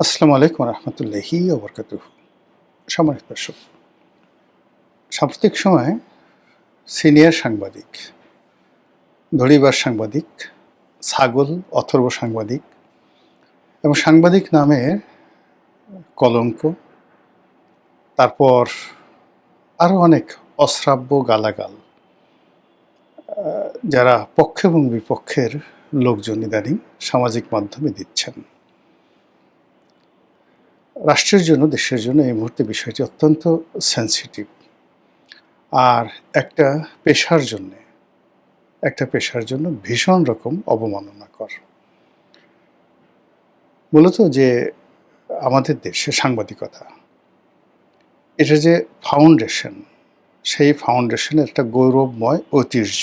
আসসালামু আলাইকুম রহমতুল্লাহি ওয়া বারাকাতুহু। সম্মানিত দর্শক, সাম্প্রতিক সময়ে সিনিয়র সাংবাদিক, ধড়িবাজ সাংবাদিক, ছাগল অথর্ব সাংবাদিক এবং সাংবাদিক নামের কলঙ্ক, তারপর আরও অনেক অশ্রাব্য গালাগাল যারা পক্ষ এবং বিপক্ষের লোকজন ইদানিং সামাজিক মাধ্যমে দিচ্ছেন। রাষ্ট্রের জন্য, দেশের জন্য এই মুহূর্তে বিষয়টি অত্যন্ত সেনসিটিভ। আর একটা পেশার জন্য ভীষণ রকম অবমাননাকর। মূলত যে আমাদের দেশে সাংবাদিকতা, এটা যে ফাউন্ডেশন, সেই ফাউন্ডেশনের একটা গৌরবময় ঐতিহ্য।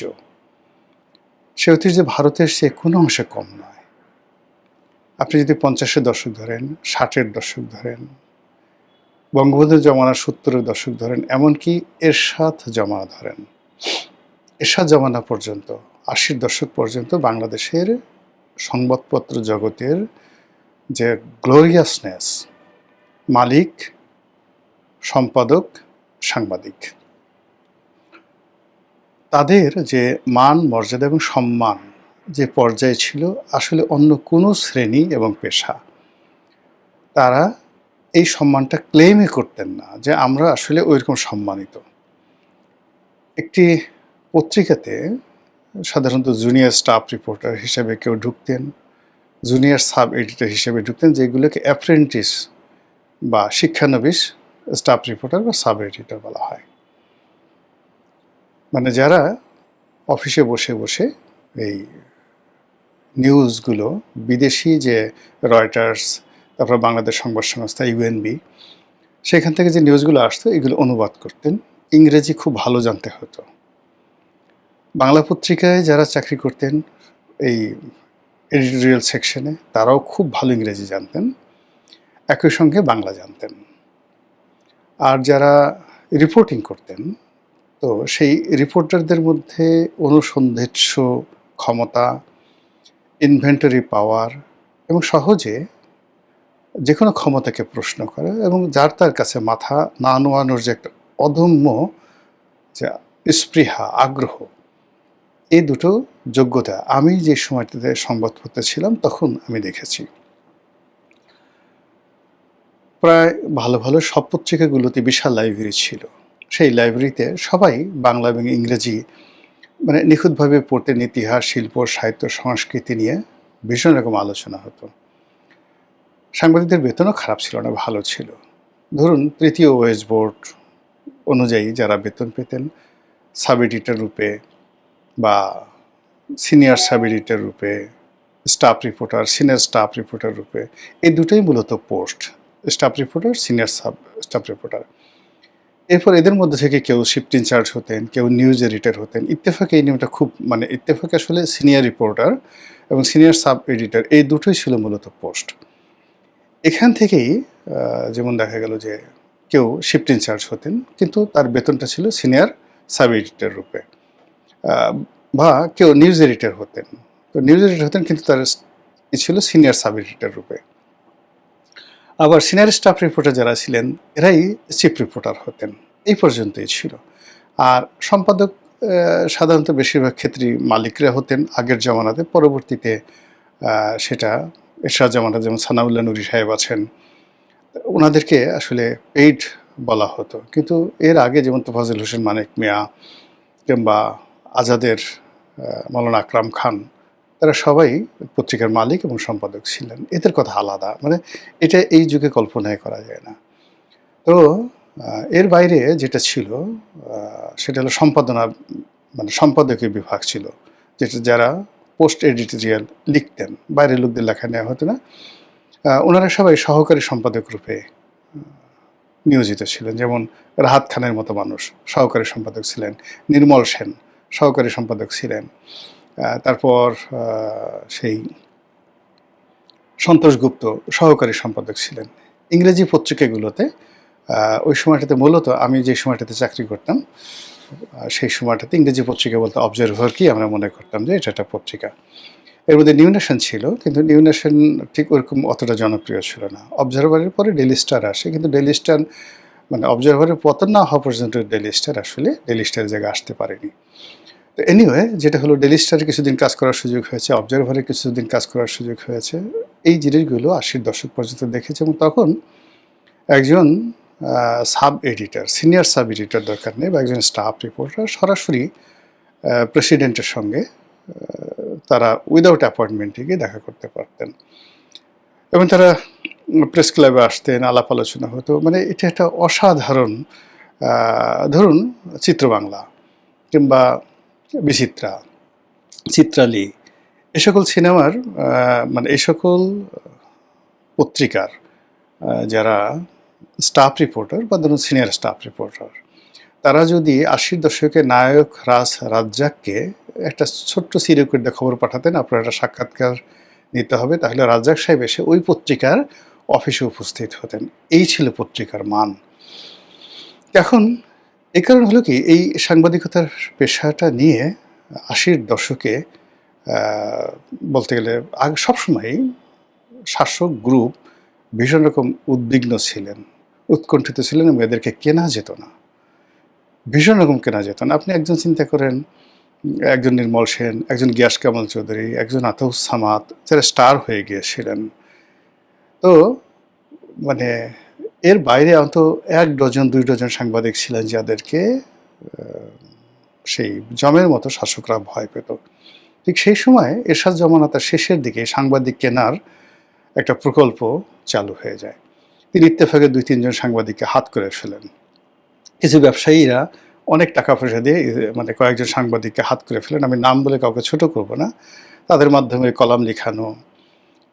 সে ঐতিহ্য ভারতের চেয়ে কোনো অংশে কম নয়। আপনি যদি 50-এর দশক ধরেন, 60-এর দশক ধরেন, বঙ্গবন্ধুর জমানা 70-এর দশক ধরেন, এমনকি এরশাদ জমানা ধরেন, এরশাদ জমানা পর্যন্ত 80-র দশক পর্যন্ত বাংলাদেশের সংবাদপত্র জগতের যে গ্লোরিয়াসনেস, মালিক, সম্পাদক, সাংবাদিক, তাদের যে মান, মর্যাদা এবং সম্মান যে পর্যায়ে ছিল, আসলে অন্য কোনো শ্রেণী এবং পেশা তারা এই সম্মানটা ক্লেমই করতেন না যে আমরা আসলে ওইরকম সম্মানিত। একটি পত্রিকাতে সাধারণত জুনিয়র স্টাফ রিপোর্টার হিসেবে কেউ ঢুকতেন, জুনিয়র সাব এডিটর হিসেবে ঢুকতেন, যেগুলোকে অ্যাপ্রেন্টিস বা শিক্ষানবিশ স্টাফ রিপোর্টার বা সাব এডিটর বলা হয়। মানে যারা অফিসে বসে বসে এই নিউজগুলো, বিদেশি যে রয়টার্স, তারপর বাংলাদেশ সংবাদ সংস্থা ইউএনবি, সেখান থেকে যে নিউজগুলো আসতো এগুলো অনুবাদ করতেন। ইংরেজি খুব ভালো জানতে হতো। বাংলা পত্রিকায় যারা চাকরি করতেন এই এডিটোরিয়াল সেকশনে, তারাও খুব ভালো ইংরেজি জানতেন, একই সঙ্গে বাংলা জানতেন। আর যারা রিপোর্টিং করতেন, তো সেই রিপোর্টারদের মধ্যে অনুসন্ধিৎস ক্ষমতা, ইনভেন্টরি পাওয়ার এবং সহজে যে কোনো ক্ষমতাকে প্রশ্ন করা এবং যার তার কাছে মাথা না নোয়ানোর যে একটা অদম্য যে স্পৃহা, আগ্রহ, এই দুটো যোগ্যতা আমি যে সময়টাতে সংবাদপত্রে ছিলাম তখন আমি দেখেছি। প্রায় ভালো ভালো সব পত্রিকাগুলোতে বিশাল লাইব্রেরি ছিল। সেই লাইব্রেরিতে সবাই বাংলা এবং ইংরেজি মানে নিখুঁতভাবে পড়তেন। ইতিহাস, শিল্প, সাহিত্য, সংস্কৃতি নিয়ে ভীষণ রকম আলোচনা হতো। সাংবাদিকদের বেতনও খারাপ ছিল না, ভালো ছিল। ধরুন তৃতীয় ওয়েজ বোর্ড অনুযায়ী যারা বেতন পেতেন, সাব এডিটর রূপে বা সিনিয়র সাব এডিটর রূপে, staff reporter, senior staff reporter রূপে, এই দুটোই মূলত post, staff reporter, senior staff reporter. এরপর এদের মধ্যে থেকে কেউ শিফট ইনচার্জ হতেন, কেউ নিউজ এডিটর হতেন। ইত্তেফাকে এই নিয়মটা খুব, মানে ইত্তেফাকে আসলে সিনিয়র রিপোর্টার এবং সিনিয়র সাব এডিটর এই দুটোই ছিল মূলত পোস্ট। এখান থেকেই যেমন দেখা গেল যে কেউ শিফট ইনচার্জ হতেন, কিন্তু তার বেতনটা ছিল সিনিয়র সাব এডিটর রূপে, বা কেউ নিউজ এডিটর হতেন। তো নিউজ এডিটর হতেন কিন্তু তার ছিল সিনিয়র সাব এডিটর রূপে। আবার সিনিয়র স্টাফ রিপোর্টার যারা ছিলেন এরাই চিফ রিপোর্টার হতেন। এই পর্যন্তই ছিল। আর সম্পাদক সাধারণত বেশিরভাগ ক্ষেত্রেই মালিকরা হতেন আগের জমানাতে। পরবর্তীতে সেটা এরশাদ জামানাতে যেমন সানাউল্লাহ নুরী সাহেব আছেন, ওনাদেরকে আসলে পেইড বলা হতো। কিন্তু এর আগে যেমন তোফাজ্জল হোসেন মানিক মিয়া কিংবা আজাদের মৌলানা আকরাম খান, তারা সবাই পত্রিকার মালিক এবং সম্পাদক ছিলেন। এদের কথা আলাদা, মানে এটা এই যুগে কল্পনাই করা যায় না। তো এর বাইরে যেটা ছিল সেটা হলো সম্পাদনা, মানে সম্পাদকীয় বিভাগ ছিল, যেটা যারা পোস্ট এডিটোরিয়াল লিখতেন, বাইরের লোকদের লেখা নেওয়া হতো না। ওনারা সবাই সহকারী সম্পাদক রূপে নিয়োজিত ছিলেন। যেমন রাহাত খানের মতো মানুষ সহকারী সম্পাদক ছিলেন, নির্মল সেন সহকারী সম্পাদক ছিলেন, তারপর সেই সন্তোষ গুপ্ত সহকারী সম্পাদক ছিলেন। ইংরেজি পত্রিকাগুলোতে ওই সময়টাতে, মূলত আমি যে সময়টাতে চাকরি করতাম সেই সময়টাতে ইংরেজি পত্রিকা বলতে অবজারভার কি আমরা মনে করতাম যে এটা একটা পত্রিকা। এর মধ্যে নিউ নেশন ছিল, কিন্তু নিউ নেশন ঠিক ওরকম অতটা জনপ্রিয় ছিল না। অবজারভারের পরে ডেইলি স্টার আসে, কিন্তু ডেইলি স্টার মানে অবজারভারের পতন না হওয়া পর্যন্ত ডেইলি স্টার আসলে ডেইলি স্টারের জায়গায় আসতে পারেনি। তো এনিওয়ে, যেটা হলো ডেইলি স্টারে কিছুদিন কাজ করার সুযোগ হয়েছে, অবজারভারে কিছুদিন কাজ করার সুযোগ হয়েছে। এই জিনিসগুলো 80-র দশক পর্যন্ত দেখেছে, এবং তখন একজন sub editor, senior sub editor দরকার নেই, বা একজন স্টাফ রিপোর্টার সরাসরি প্রেসিডেন্টের সঙ্গে তারা উইদাউট অ্যাপয়েন্টমেন্টে গিয়ে দেখা করতে পারতেন, এবং তারা প্রেস ক্লাবে আসতেন, আলাপ আলোচনা হতো। মানে এটা একটা অসাধারণ, ধরুন চিত্রবাংলা কিংবা বিচিত্রা, চিত্রালী, এ সকল সিনেমার মানে এই সকল পত্রিকার যারা স্টাফ রিপোর্টার বা ধরুন সিনিয়র স্টাফ রিপোর্টার, তারা যদি 80-র দশকে নায়ক রাজ্জাককে একটা ছোট্ট সিরিকুট দিয়ে খবর পাঠাতেন, আপনার একটা সাক্ষাৎকার নিতে হবে, তাহলে রাজ্জাক সাহেব এসে ওই পত্রিকার অফিসে উপস্থিত হতেন। এই ছিল পত্রিকার মান। এখন এই কারণ হলো কি, এই সাংবাদিকতার পেশাটা নিয়ে 80-র দশকে বলতে গেলে আগে সবসময়ই শাসক গ্রুপ ভীষণ রকম উদ্বিগ্ন ছিলেন, উৎকণ্ঠিত ছিলেন, এবং এদেরকে কেনা যেত না, ভীষণ রকম কেনা যেত না। আপনি একজন চিন্তা করেন, একজন নির্মল সেন, একজন গিয়াস কামাল চৌধুরী, একজন আতাউস সামাদ, যারা স্টার হয়ে গিয়েছিলেন। তো মানে এর বাইরে অন্তত 1 ডজন 2 ডজন সাংবাদিক ছিলেন যাদেরকে সেই জমের মতো শাসকরা ভয় পেত। ঠিক সেই সময় এরশাদ জমানাতের শেষের দিকে সাংবাদিক কেনার একটা প্রকল্প চালু হয়ে যায়। তিনি ইত্তেফাকের 2-3 জন সাংবাদিককে হাত করে ফেলেন। কিছু ব্যবসায়ীরা অনেক টাকা পয়সা দিয়ে মানে কয়েকজন সাংবাদিককে হাত করে ফেলেন। আমি নাম বলে কাউকে ছোট করব না। তাদের মাধ্যমে কলাম লিখানো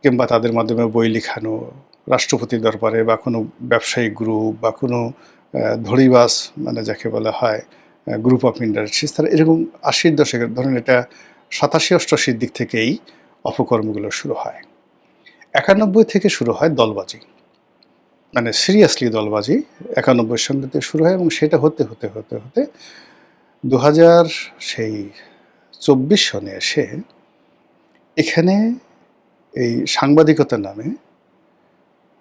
কিংবা তাদের মাধ্যমে বই লিখানো, রাষ্ট্রপতির দরবারে বা কোনো ব্যবসায়িক গ্রুপ বা কোনো ধড়িবাজ, মানে যাকে বলা হয় গ্রুপ অফ ইন্ডাস্ট্রিজ, তারা এরকম 80-র দশকের, ধরুন এটা 87-88-র দিক থেকেই অপকর্মগুলো শুরু হয়। 91 থেকে শুরু হয় দলবাজি, মানে সিরিয়াসলি দলবাজি 91 সন থেকে শুরু হয়, এবং সেটা হতে হতে হতে হতে 2000 সেই 24 সনে এসে এখানে এই সাংবাদিকতার নামে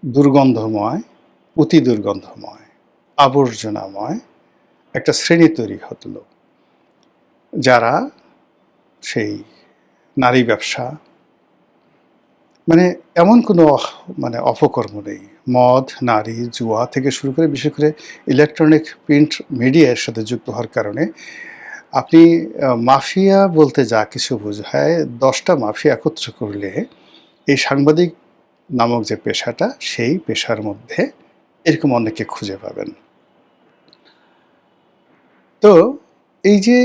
দুর্গন্ধময়, অতি দুর্গন্ধময়, আবর্জনাময় একটা শ্রেণী তৈরি হলো, যারা সেই নারী ব্যবসা, মানে এমন কোনো মানে অপকর্ম নেই, মদ, নারী, জুয়া থেকে শুরু করে বিশেষ করে ইলেকট্রনিক প্রিন্ট মিডিয়ার সাথে যুক্ত হওয়ার কারণে আপনি মাফিয়া বলতে যা কিছু বোঝায়, 10টা মাফিয়া একত্র করলে এই সাংবাদিক নামক যে পেশাটা, সেই পেশার মধ্যে এরকম অনেককে খুঁজে পাবেন। তো এই যে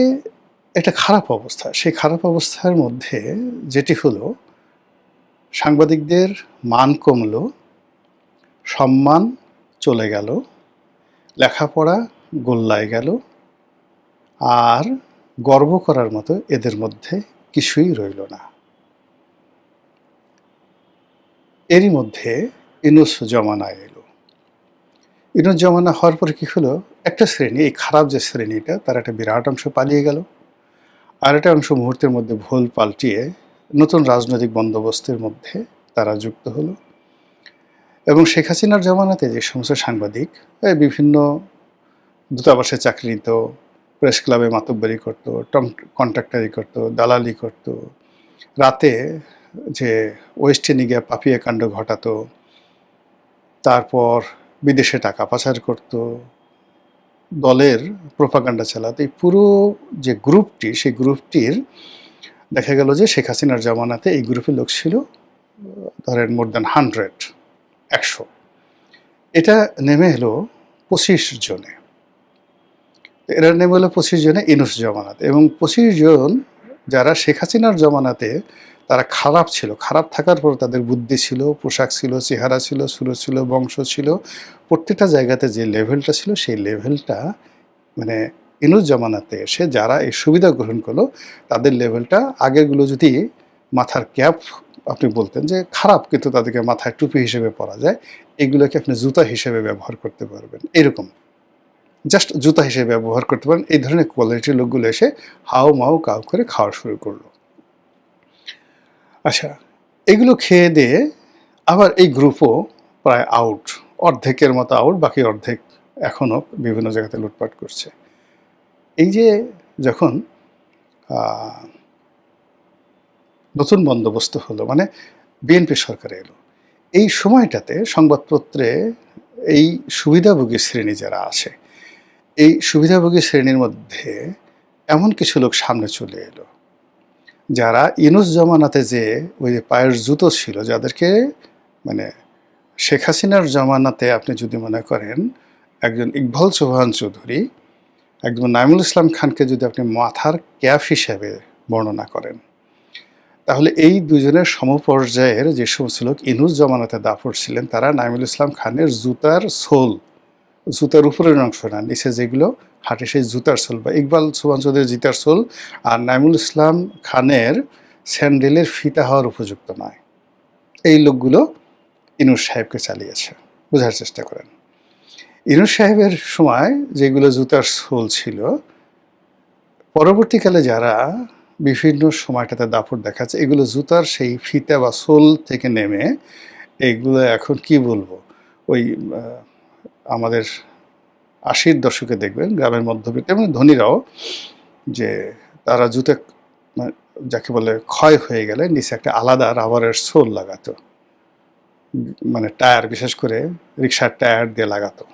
একটা খারাপ অবস্থা, সেই খারাপ অবস্থার মধ্যে যেটি হলো, সাংবাদিকদের মান কমলো, সম্মান চলে গেল, লেখাপড়া গোল্লায় গেল, আর গর্ব করার মতো এদের মধ্যে কিছুই রইল না। এরই মধ্যে ইউনূস জমানা এলো। ইউনূস জমানা হওয়ার পরে কী হলো, একটা শ্রেণী, এই খারাপ যে শ্রেণীটা, তার একটা বিরাট অংশ পালিয়ে গেল, আর একটা অংশ মুহূর্তের মধ্যে ভুল পাল্টিয়ে নতুন রাজনৈতিক বন্দোবস্তের মধ্যে তারা যুক্ত হলো। এবং শেখ হাসিনার জমানাতে যে সমস্ত সাংবাদিক বিভিন্ন দূতাবাসে চাকরি নিত, প্রেস ক্লাবে মাতব্বরি করতো, কন্ট্রাক্টারি করতো, দালালি করতো, রাতে যে ওয়েস্ট ইন্ডিজে গিয়ে পাপিয়া কাণ্ড ঘটাতো, তারপর বিদেশে টাকা পাচার করতো, দলের প্রোপাগান্ডা চালাতো, এই পুরো যে গ্রুপটি, সেই গ্রুপটির দেখা গেল যে শেখ হাসিনার জমানাতে এই গ্রুপের লোক ছিল ধরেন মোর দ্যান 100। এটা নেমে এলো 25 জনে। এরা নেমে এলো 25 জনে ইউনূস জমানাতে, এবং 25 জন যারা শেখ হাসিনার জমানাতে তারা খারাপ ছিল, খারাপ থাকার পর তাদের বুদ্ধি ছিল, পোশাক ছিল, চেহারা ছিল, সুরত ছিল, বংশ ছিল, প্রত্যেকটা জায়গাতে যে লেভেলটা ছিল, সেই লেভেলটা মানে ইউনূস জমানাতে এসে যারা এই সুবিধা গ্রহণ করলো, তাদের লেভেলটা আগেরগুলো যদি মাথার ক্যাপ আপনি বলতেন যে খারাপ, কিন্তু তাদেরকে মাথায় টুপি হিসেবে পরা যায়, এগুলোকে আপনি জুতা হিসেবে ব্যবহার করতে পারবেন, এরকম জাস্ট জুতা হিসেবে ব্যবহার করতে পারেন, এই ধরনের কোয়ালিটির লোকগুলো এসে হাও মাও কাউ করে খাওয়া শুরু করলো। আচ্ছা, এগুলো খেয়ে দিয়ে আবার এই গ্রুপও প্রায় আউট, অর্ধেকের মতো আউট, বাকি অর্ধেক এখনও বিভিন্ন জায়গাতে লুটপাট করছে। এই যে যখন নতুন বন্দোবস্ত হলো, মানে বিএনপি সরকার এলো, এই সময়টাতে সংবাদপত্রে এই সুবিধাভোগী শ্রেণী যারা আছে, এই সুবিধাভোগী শ্রেণীর মধ্যে এমন কিছু লোক সামনে চলে এলো যারা ইউনূস জমানাতে যে ওই যে পায়ের জুতো ছিল, যাদেরকে মানে শেখ হাসিনার জমানাতে আপনি যদি মনে করেন একজন ইকবাল চৌহান চৌধুরী, একজন নাইমুল ইসলাম খানকে যদি আপনি মাথার ক্যাপ হিসেবে বর্ণনা করেন, তাহলে এই দুজনের সমপর্যায়ের যে সমস্ত লোক ইউনূস জমানাতে দাপট ছিলেন, তারা নাইমুল ইসলাম খানের জুতার সোল, জুতার উপরের অংশ না, নিচে যেগুলো হাঁটে সেই জুতার সোল, বা ইকবাল চৌহান চৌধুরীর জুতার সোল আর নাইমুল ইসলাম খানের স্যান্ডেলের ফিতা হওয়ার উপযুক্ত নয়। এই লোকগুলো ইউনূস সাহেবকে চালিয়েছে। বোঝার চেষ্টা করেন, ইউনূস সাহেবের সময় যেগুলো জুতার সোল ছিল, পরবর্তীকালে যারা বিভিন্ন সময়টাতে দাপট দেখাচ্ছে, এগুলো জুতার সেই ফিতা বা সোল থেকে নেমে এগুলো এখন কি বলবো, ওই আমাদের 80-র দশকে দেখবেন গ্রামের মধ্যবিত্ত এবং ধনীরাও যে তারা জুতা যাকে বলে ক্ষয় হয়ে গেলে নিচে একটা আলাদা রাবারের সোল লাগাতো, মানে টায়ার, বিশেষ করে রিক্সার টায়ার দিয়ে লাগাতো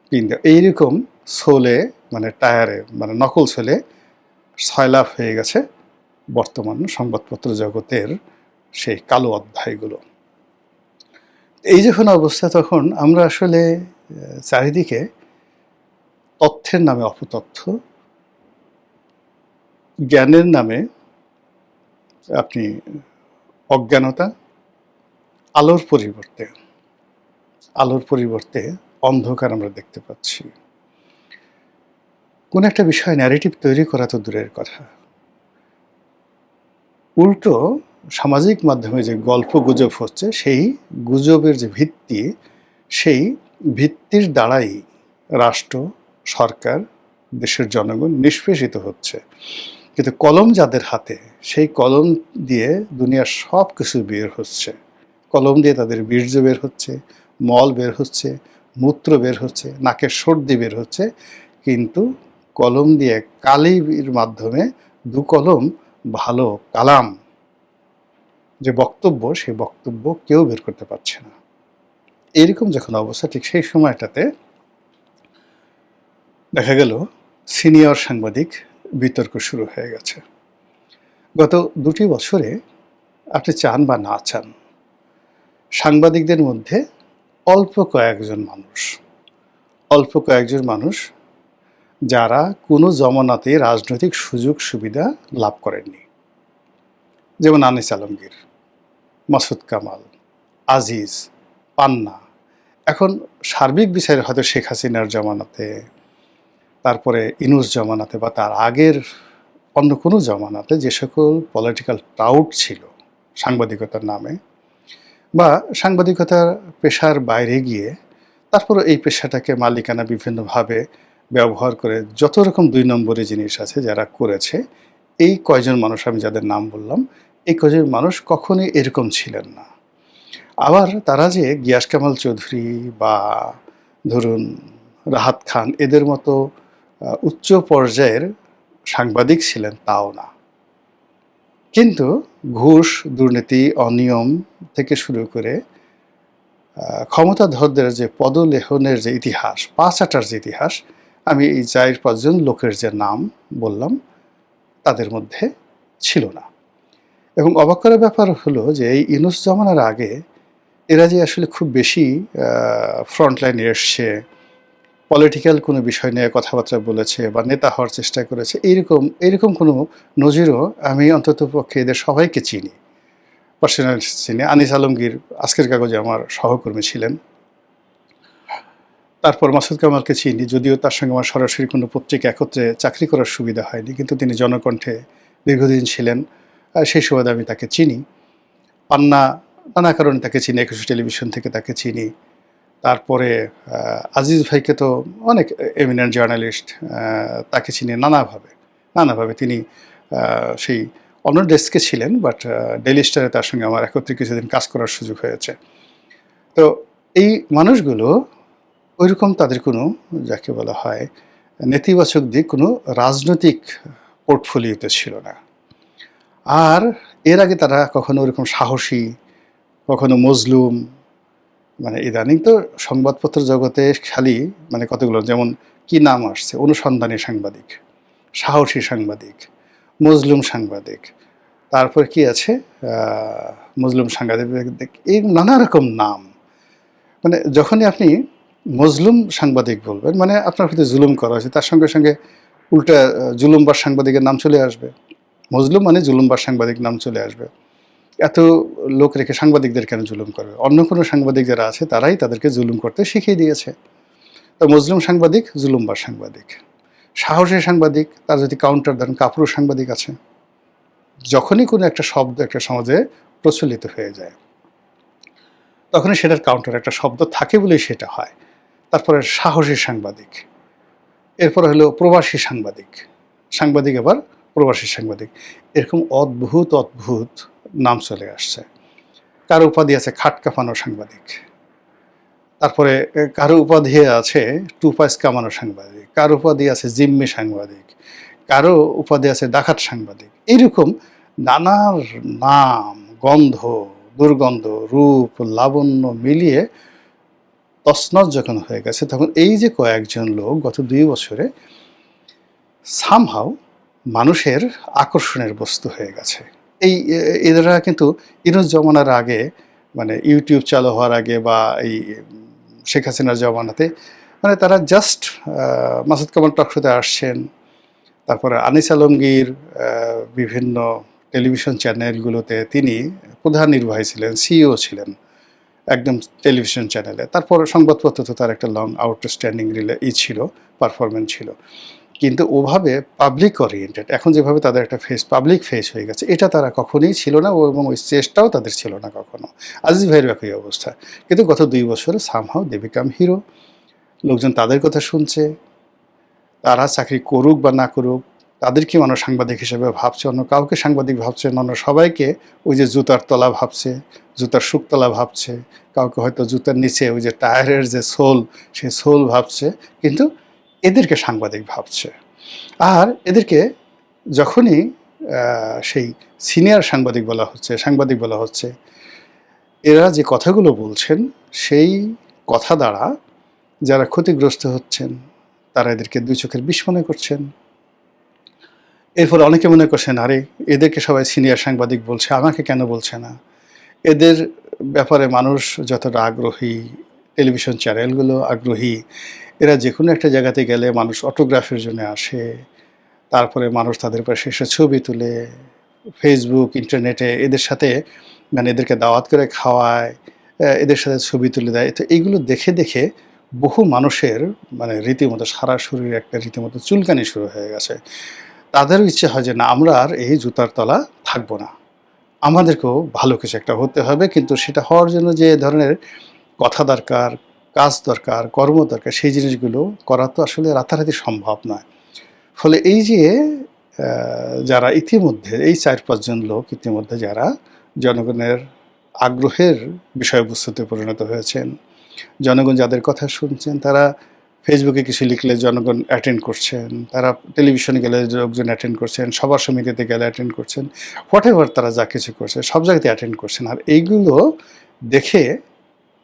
পিন দিয়ে। এইরকম সোলে, মানে টায়ারে, মানে নকল সোলে সয়লাভ হয়ে গেছে বর্তমান সংবাদপত্র জগতের সেই কালো অধ্যায়গুলো। এই যখন অবস্থা, তখন আমরা আসলে চারিদিকে তথ্যের নামে অপতথ্য, জ্ঞানের নামে আপনি অজ্ঞানতা, আলোর পরিবর্তে অন্ধকার আমরা দেখতে পাচ্ছি। কোন একটা বিষয় ন্যারেটিভ তৈরি করা তো দূরের কথা, উল্টো সামাজিক মাধ্যমে যে গল্প গুজব হচ্ছে, সেই গুজবের যে ভিত্তি, সেই ভিত্তির দ্বারাই রাষ্ট্র, সরকার, দেশের জনগণ নিষ্পেষিত হচ্ছে। কিন্তু কলম যাদের হাতে, সেই কলম দিয়ে দুনিয়ার সব কিছু বের হচ্ছে। কলম দিয়ে তাদের বীর্য বের হচ্ছে, মল বের হচ্ছে, মূত্র বের হচ্ছে, নাকের সর্দি বের হচ্ছে, কিন্তু কলম দিয়ে কালির মাধ্যমে দু কলম ভালো কালাম যে বক্তব্য, সেই বক্তব্য কেউ বের করতে পারছে না। এইরকম যখন অবস্থা, ঠিক সেই সময়টাতে দেখা গেল সিনিয়র সাংবাদিক বিতর্ক শুরু হয়ে গেছে। গত 2টি বছরে আপনি চান বা না চান, সাংবাদিকদের মধ্যে অল্প কয়েকজন মানুষ যারা কোনো জমানাতে রাজনৈতিক সুযোগ সুবিধা লাভ করেননি, যেমন আনিস আলমগীর, মাসুদ কামাল, আজিজ, পান্না। এখন সার্বিক বিচারে হয়তো শেখ হাসিনার জমানাতে, তারপরে ইউনূস জমানাতে বা তার আগের অন্য কোনো জমানাতে যে সকল পলিটিক্যাল টাউট ছিল সাংবাদিকতার নামে, বা সাংবাদিকতার পেশার বাইরে গিয়ে তারপরে এই পেশাটাকে মালিকানা বিভিন্নভাবে ব্যবহার করে যত রকম 2 নম্বরী জিনিস আছে যারা করেছে, এই কয়জন মানুষ আমি যাদের নাম বললাম, এই কয়জন মানুষ কখনোই এরকম ছিলেন না। আবার তারা যে গিয়াস কামাল চৌধুরী বা ধরুন রাহাত খান, এদের মতো উচ্চ পর্যায়ের সাংবাদিক ছিলেন তাও না। কিন্তু ঘুষ, দুর্নীতি, অনিয়ম থেকে শুরু করে ক্ষমতাধরদের যে পদলেহনের যে ইতিহাস, পা চাটার যে ইতিহাস, আমি এই 4-5 জন লোকের যে নাম বললাম তাদের মধ্যে ছিল না। এবং অবাক করার ব্যাপার হলো যে এই ইউনূস জমানার আগে এরা যে আসলে খুব বেশি ফ্রন্টলাইনে এসছে, পলিটিক্যাল কোনো বিষয় নিয়ে কথাবার্তা বলেছে বা নেতা হওয়ার চেষ্টা করেছে, এইরকম কোনো নজিরও আমি অন্ততপক্ষে এদের সবাইকে চিনি, পার্সোনাল চিনি। আনিস আলমগীর আজকের কাগজে আমার সহকর্মী ছিলেন। তারপর মাসুদ কামালকে চিনি, যদিও তার সঙ্গে আমার সরাসরি কোনো পত্রিকা একত্রে চাকরি করার সুবিধা হয়নি, কিন্তু তিনি জনকণ্ঠে দীর্ঘদিন ছিলেন, সেই সুবাদে আমি তাকে চিনি। পান্না নানা কারণে তাকে চিনি, 21 টেলিভিশন থেকে তাকে চিনি। তারপরে আজিজ ভাইকে তো অনেক এমিনেন্ট জার্নালিস্ট, তাকে চিনি নানাভাবে। তিনি সেই অন্য ডেস্কে ছিলেন, বাট ডেইলি স্টারে তার সঙ্গে আমার একত্রে কিছুদিন কাজ করার সুযোগ হয়েছে। তো এই মানুষগুলো ওইরকম তাদের কোনো, যাকে বলা হয়, নেতিবাচক দিক কোনো রাজনৈতিক পোর্টফোলিওতে ছিল না। আর এর আগে তারা কখনো ওরকম সাহসী, কখনো মজলুম, মানে ইদানিং তো সংবাদপত্র জগতে খালি মানে কতগুলো, যেমন কি নাম আসছে, অনুসন্ধানী সাংবাদিক, সাহসী সাংবাদিক, মজলুম সাংবাদিক, তারপর কি আছে মজলুম সাংবাদিক, এই নানা রকম নাম। মানে যখনই আপনি মজলুম সাংবাদিক বলবেন, মানে আপনার প্রতি জুলুম করা হয়েছে, তার সঙ্গে সঙ্গে উল্টা জুলুমবার সাংবাদিকের নাম চলে আসবে। মজলুম মানে জুলুমবার সাংবাদিক নাম চলে আসবে। এত লোক রেখে সাংবাদিকদের কেন জুলুম করবে? অন্য কোনো সাংবাদিক যারা আছে তারাই তাদেরকে জুলুম করতে শিখিয়ে দিয়েছে। তো মজলুম সাংবাদিক, জুলুমবার সাংবাদিক। সাহসী সাংবাদিক, তার যদি কাউন্টার দেন, কাপুরুষ সাংবাদিক আছে। যখনই কোনো একটা শব্দ একটা সমাজে প্রচলিত হয়ে যায়, তখনই সেটার কাউন্টার একটা শব্দ থাকে বলেই সেটা হয়। তারপরে সাহসী সাংবাদিক, এরপর হলো প্রবাসী সাংবাদিক, সাংবাদিক আবার প্রবাসী সাংবাদিক, এরকম অদ্ভুত অদ্ভুত নাম চলে আসছে। কারো উপাধি আছে খাট কাঁপানো সাংবাদিক, তারপরে কারো উপাধি আছে টুপাইস কামানো সাংবাদিক, কারো উপাধি আছে জিম্মি সাংবাদিক, কারো উপাধি আছে ডাকাত সাংবাদিক। এইরকম নানার নাম, গন্ধ, দুর্গন্ধ, রূপ, লাবণ্য মিলিয়ে তছনছ যখন হয়ে গেছে, তখন এই যে কয়েকজন লোক গত 2 বছরে সামহাও মানুষের আকর্ষণের বস্তু হয়ে গেছে। এরা কিন্তু ইউনূস জমানার আগে, মানে ইউটিউব চালু হওয়ার আগে বা এই শেখ হাসিনার জমানাতে, মানে তারা জাস্ট মাসুদ কামাল টকশোতে আসছেন, তারপরে আনিস আলমগীর বিভিন্ন টেলিভিশন চ্যানেলগুলোতে তিনি প্রধান নির্বাহী ছিলেন, সিইও ছিলেন একদম টেলিভিশন চ্যানেলে। তারপর সংবাদপত্র তো তার একটা লং আউটস্ট্যান্ডিং ছিল, পারফরমেন্স ছিল। কিন্তু ওভাবে পাবলিক ওরিয়েন্টেড, এখন যেভাবে তাদের একটা ফেস পাবলিক ফেস হয়ে গেছে, এটা তারা কখনোই ছিল না, এবং ওই চেষ্টাও তাদের ছিল না কখনো। আজিজ ভাইয়ের একই অবস্থা। কিন্তু গত 2 বছরে সামহাও দে বিকাম হিরো। লোকজন তাদের কথা শুনছে, তারা চাকরি করুক বা না করুক, তাদেরকে মানুষ সাংবাদিক হিসেবে ভাবছে, অন্য কাউকে সাংবাদিক ভাবছে না, অন্য সবাইকে ওই যে জুতার তলা ভাবছে, জুতার শুকতলা ভাবছে, কাউকে হয়তো জুতার নিচে ওই যে টায়ারের যে সোল, সেই সোল ভাবছে, কিন্তু এদেরকে সাংবাদিক ভাবছে। আর এদেরকে যখনই সেই সিনিয়র সাংবাদিক বলা হচ্ছে, এরা যে কথাগুলো বলছেন সেই কথা দ্বারা যারা ক্ষতিগ্রস্ত হচ্ছেন তারা এদেরকে 2 চোখের বিষ মনে করছেন। এরপর অনেকে মনে করছেন, আরে এদেরকে সবাই সিনিয়র সাংবাদিক বলছে, আমাকে কেন বলছে না? এদের ব্যাপারে মানুষ যতটা আগ্রহী, টেলিভিশন চ্যানেলগুলো আগ্রহী, এরা যে কোনো একটা জায়গাতে গেলে মানুষ অটোগ্রাফের জন্য আসে, তারপরে মানুষ তাদের পাশে এসে ছবি তুলে, ফেসবুক, ইন্টারনেটে এদের সাথে মানে এদেরকে দাওয়াত করে খাওয়ায়, এদের সাথে ছবি তুলে দেয়। তো এইগুলো দেখে দেখে বহু মানুষের মানে রীতিমতো সারা শরীরে একটা রীতিমতো চুলকানি শুরু হয়ে গেছে। তাদেরও ইচ্ছে হয় যে না, আমরা আর এই জুতার তলা থাকবো না, আমাদেরকেও ভালো কিছু একটা হতে হবে। কিন্তু সেটা হওয়ার জন্য যে ধরনের কথা দরকার, কাজ দরকার, কর্ম দরকার, সেই জিনিসগুলো করা তো আসলে রাতারাতি সম্ভব নয়। ফলে এই যে যারা ইতিমধ্যে এই 4-5 জন লোক ইতিমধ্যে যারা জনগণের আগ্রহের বিষয়বস্তুতে পরিণত হয়েছেন, জনগণ যাদের কথা শুনছেন, তারা ফেসবুকে কিছু লিখলে জনগণ অ্যাটেন্ড করছেন, তারা টেলিভিশনে গেলে লোকজন অ্যাটেন্ড করছেন, সভা সমিতিতে গেলে অ্যাটেন্ড করছেন, হোয়াটএভার তারা যা কিছু করছে সব জায়গাতে অ্যাটেন্ড করছেন। আর এইগুলো দেখে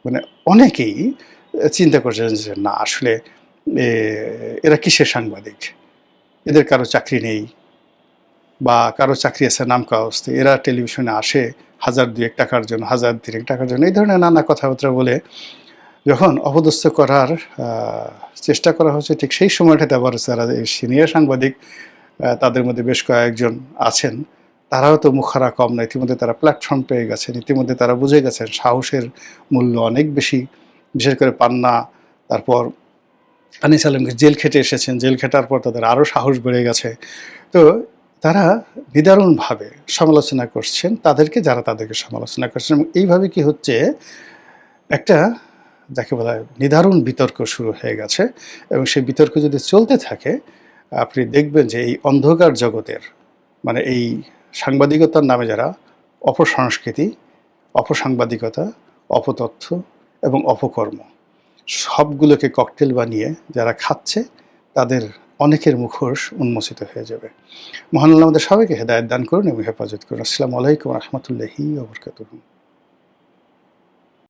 মানে অনেকেই চিন্তা করছেন যে না, আসলে এরা কিসের সাংবাদিক? এদের কারো চাকরি নেই, বা কারো চাকরি আছে নাম কাগজে, এরা টেলিভিশনে আসে 1000-2 টাকার জন্য, 1000-3 টাকার জন্য, এই ধরনের নানা কথাবার্তা বলে যখন অপদস্থ করার চেষ্টা করা হচ্ছে, ঠিক সেই সময়টাতে আবার যারা সিনিয়র সাংবাদিক, তাদের মধ্যে বেশ কয়েকজন আছেন, তারাও তো মুখারা কম না, ইতিমধ্যে তারা প্ল্যাটফর্ম পেয়ে গেছেন, ইতিমধ্যে তারা বুঝে গেছেন সাহসের মূল্য অনেক বেশি। বিশেষ করে পান্না, তারপর আনিস আলমকে জেল খেটে এসেছেন, জেল খেটার পর তাদের আরও সাহস বেড়ে গেছে। তো তারা নিদারুণভাবে সমালোচনা করছেন তাদেরকে, যারা তাদেরকে সমালোচনা করছেন, এবং এইভাবে কি হচ্ছে, একটা যাকে বলা হয় নিদারুণ বিতর্ক শুরু হয়ে গেছে। এবং সেই বিতর্ক যদি চলতে থাকে, আপনি দেখবেন যে এই অন্ধকার জগতের মানে এই সাংবাদিকতার নামে যারা অপসংস্কৃতি, অপসাংবাদিকতা, অপতথ্য এবং অপকর্ম সবগুলোকে ককটেল বানিয়ে যারা খাচ্ছে, তাদের অনেকের মুখোশ উন্মোচিত হয়ে যাবে। মহান আল্লাহ আমাদের সবাইকে হেদায়েত দান করুন এবং হেফাজত করুন। আসসালামু আলাইকুম ওয়া রাহমাতুল্লাহি ওয়া বারাকাতুহু।